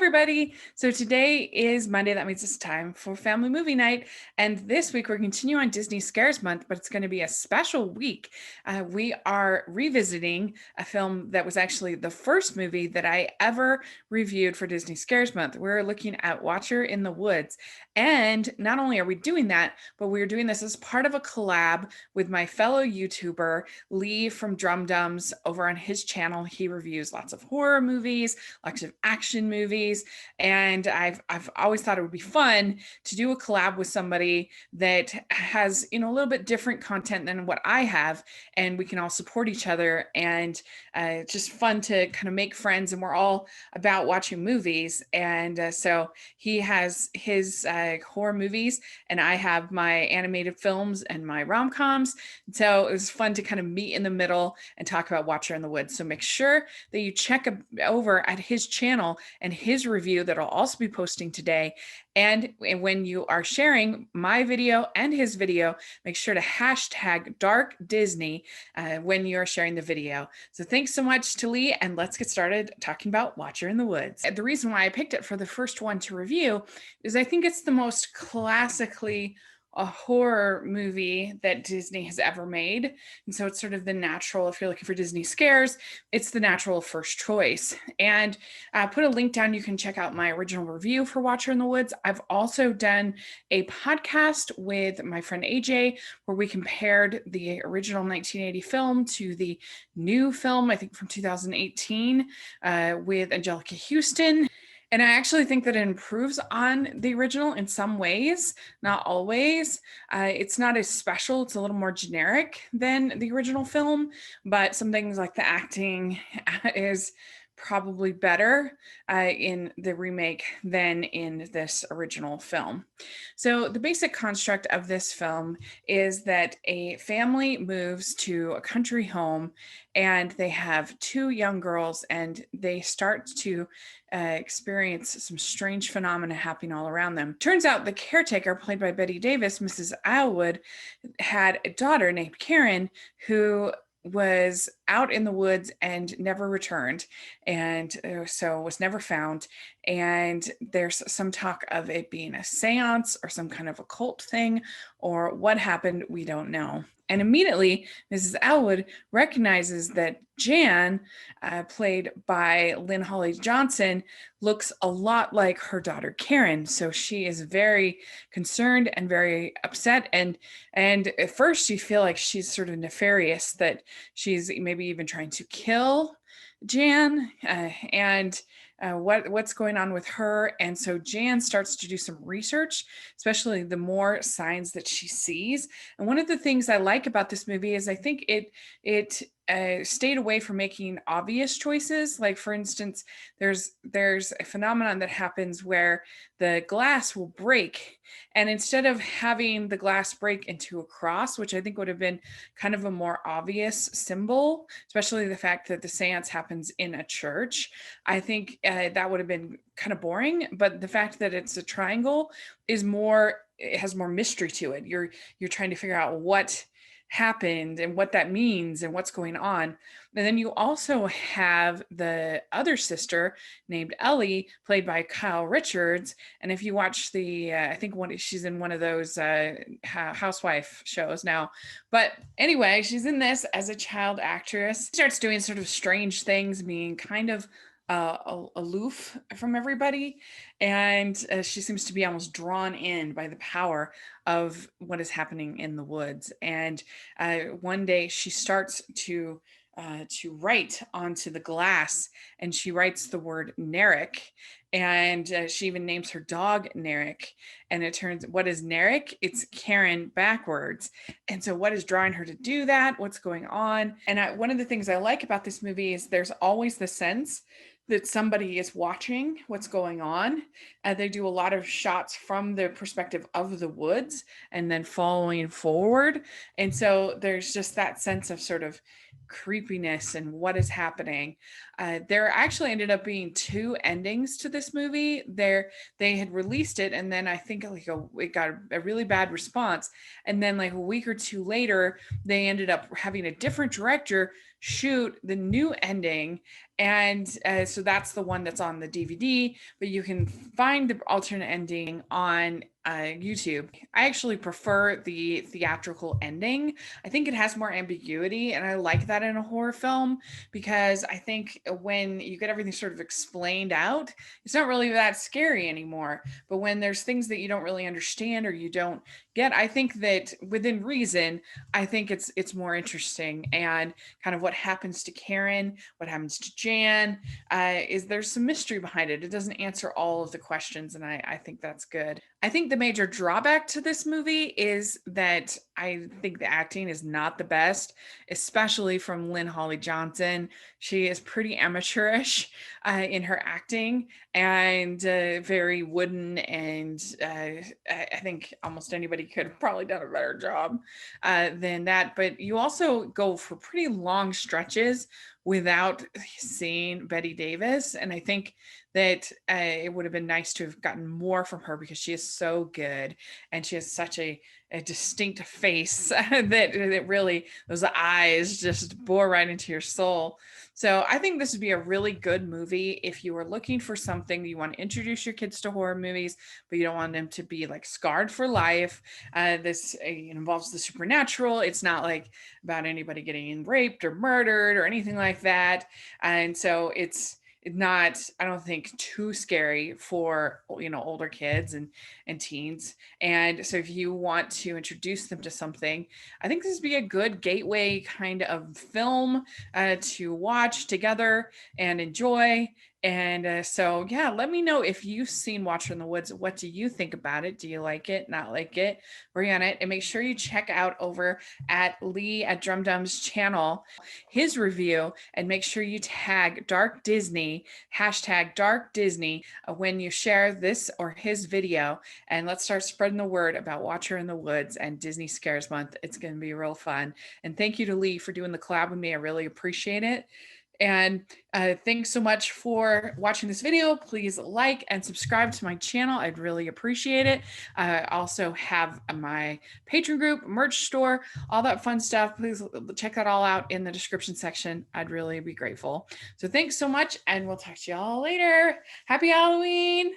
everybody. So today is Monday. That means it's time for family movie night. And this week we're continuing on Disney Scares Month, but it's going to be a special week. We are revisiting a film that was actually the first movie that I ever reviewed for Disney Scares Month. We're looking at Watcher in the Woods. And not only are we doing that, but we're doing this as part of a collab with my fellow YouTuber, Lee from Drumdums. Over on his channel, he reviews lots of horror movies, lots of action movies, and I've always thought it would be fun to do a collab with somebody that has a little bit different content than what I have, and we can all support each other, and just fun to kind of make friends, and we're all about watching movies. And so he has his horror movies, and I have my animated films and my rom-coms. So it was fun to kind of meet in the middle and talk about Watcher in the Woods. So make sure that you check over at his channel and his review that I'll also be posting today. And when you are sharing my video and his video, make sure to hashtag Dark Disney when you're sharing the video. So thanks so much to Lee, and let's get started talking about Watcher in the Woods. The reason why I picked it for the first one to review is I think it's the most classically a horror movie that Disney has ever made. And so it's sort of the natural, if you're looking for Disney scares, it's the natural first choice. And I put a link down. You can check out my original review for Watcher in the Woods. I've also done a podcast with my friend AJ where we compared the original 1980 film to the new film, I think from 2018, with Angelica Houston. And I actually think that it improves on the original in some ways, not always. It's not as special. It's a little more generic than the original film, but some things like the acting is probably better in the remake than in this original film. So the basic construct of this film is that a family moves to a country home and they have two young girls, and they start to experience some strange phenomena happening all around them. Turns out the caretaker, played by Betty Davis, Mrs. Islewood, had a daughter named Karen who was out in the woods and never returned, and so was never found. And there's some talk of it being a seance or some kind of occult thing, or what happened, we don't know. And immediately, Mrs. Elwood recognizes that Jan, played by Lynn-Holly Johnson, looks a lot like her daughter Karen. So she is very concerned and very upset. And at first, you feel like she's sort of nefarious, that she's maybe even trying to kill Jan, what's going on with her. And so Jan starts to do some research, especially the more signs that she sees. And one of the things I like about this movie is I think it stayed away from making obvious choices. Like, for instance, there's a phenomenon that happens where the glass will break, and instead of having the glass break into a cross, which I think would have been kind of a more obvious symbol, especially the fact that the seance happens in a church, I think that would have been kind of boring. But the fact that it's a triangle is it has more mystery to it. You're trying to figure out what happened and what that means and what's going on. And then you also have the other sister named Ellie, played by Kyle Richards. And if you watch I think she's in one of those housewife shows now. But anyway, she's in this as a child actress. She starts doing sort of strange things, being kind of aloof from everybody, and she seems to be almost drawn in by the power of what is happening in the woods. And one day she starts to write onto the glass, and she writes the word Narek, and she even names her dog Narek. And it turns, what is Narek? It's Karen backwards. And so what is drawing her to do that? What's going on? And one of the things I like about this movie is there's always the sense that somebody is watching what's going on. They do a lot of shots from the perspective of the woods and then following forward. And so there's just that sense of sort of creepiness and what is happening. There actually ended up being two endings to this movie. They had released it, and then I think it got a really bad response. And then like a week or two later, they ended up having a different director shoot the new ending. And so that's the one that's on the DVD, but you can find the alternate ending on YouTube. I actually prefer the theatrical ending. I think it has more ambiguity, and I like that in a horror film, because I think when you get everything sort of explained out, it's not really that scary anymore. But when there's things that you don't really understand or you don't get, I think that within reason, I think it's more interesting. And kind of what happens to Karen, what happens to Jan, is there's some mystery behind it. It doesn't answer all of the questions, and I think that's good. I think the major drawback to this movie is that I think the acting is not the best, especially from Lynn-Holly Johnson. She is pretty amateurish in her acting, and very wooden, and I think almost anybody could have probably done a better job than that. But you also go for pretty long stretches without seeing Betty Davis, and I think that it would have been nice to have gotten more from her, because she is so good and she has such a distinct face that really, those eyes just bore right into your soul. So I think this would be a really good movie if you were looking for something you want to introduce your kids to horror movies, but you don't want them to be like scarred for life. This involves the supernatural. It's not like about anybody getting raped or murdered or anything like that. And so it's not, I don't think, too scary for older kids and teens. And so if you want to introduce them to something, I think this would be a good gateway kind of film to watch together and enjoy. And so, yeah, let me know if you've seen Watcher in the Woods. What do you think about it? Do you like it? Not like it? We're on it. And make sure you check out over at Lee at Drumdums channel his review, and make sure you tag Dark Disney, hashtag Dark Disney, when you share this or his video. And let's start spreading the word about Watcher in the Woods and Disney Scares Month. It's going to be real fun. And thank you to Lee for doing the collab with me. I really appreciate it. And thanks so much for watching this video. Please like and subscribe to my channel. I'd really appreciate it. I also have my Patreon group, merch store, all that fun stuff. Please check that all out in the description section. I'd really be grateful. So thanks so much, and we'll talk to y'all later. Happy Halloween.